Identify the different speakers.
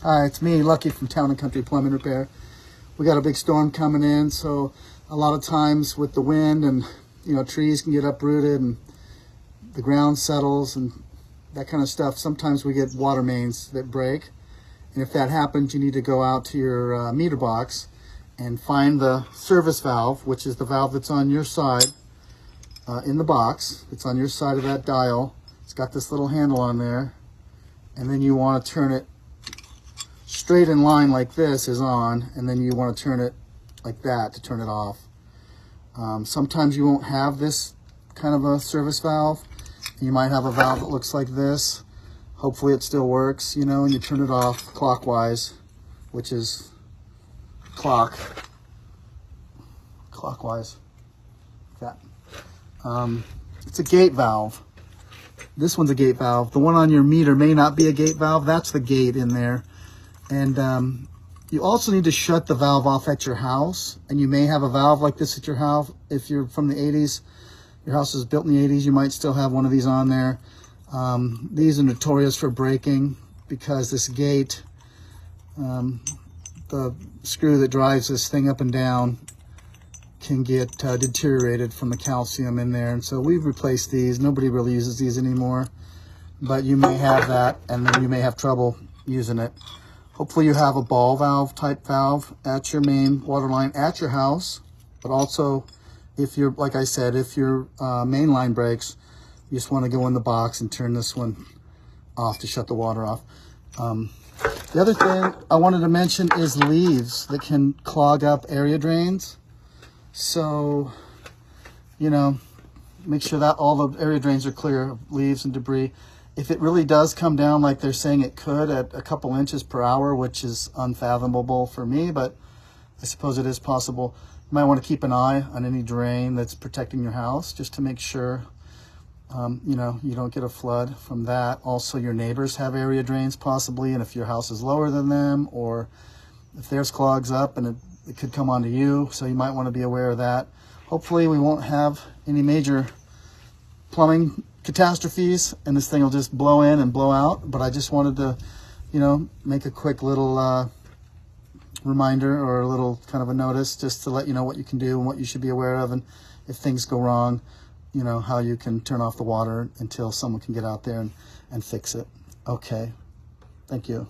Speaker 1: Hi, it's me, Lucky from Town & Country Plumbing Repair. We got a big storm coming in, so a lot of times with the wind and, trees can get uprooted and the ground settles and that kind of stuff. Sometimes we get water mains that break. And if that happens, you need to go out to your meter box and find the service valve, which is the valve that's on your side in the box. It's on your side of that dial. It's got this little handle on there. And then you want to turn it straight in line like this is on, and then you want to turn it like that to turn it off. Sometimes you won't have this kind of a service valve. You might have a valve that looks like this. Hopefully it still works, and you turn it off clockwise, which is clockwise, like that. It's a gate valve. This one's a gate valve. The one on your meter may not be a gate valve. That's the gate in there. And you also need to shut the valve off at your house. And you may have a valve like this at your house. If you're from the 80s, your house was built in the 80s, you might still have one of these on there. These are notorious for breaking because this gate, the screw that drives this thing up and down, can get deteriorated from the calcium in there. And so we've replaced these. Nobody really uses these anymore. But you may have that, and then you may have trouble using it. Hopefully you have a ball valve type valve at your main water line at your house, but also if you're, like I said, if your main line breaks, you just want to go in the box and turn this one off to shut the water off. The other thing I wanted to mention is leaves that can clog up area drains. So, make sure that all the area drains are clear of leaves and debris. If it really does come down like they're saying it could at a couple inches per hour, which is unfathomable for me, but I suppose it is possible, you might want to keep an eye on any drain that's protecting your house just to make sure, you don't get a flood from that. Also, your neighbors have area drains possibly, and if your house is lower than them, or if theirs clogs up and it could come onto you, so you might want to be aware of that. Hopefully we won't have any major plumbing catastrophes and this thing will just blow in and blow out, but I just wanted to make a quick little reminder or a little kind of a notice just to let you know what you can do and what you should be aware of, and if things go wrong, how you can turn off the water until someone can get out there and fix it. Okay, thank you.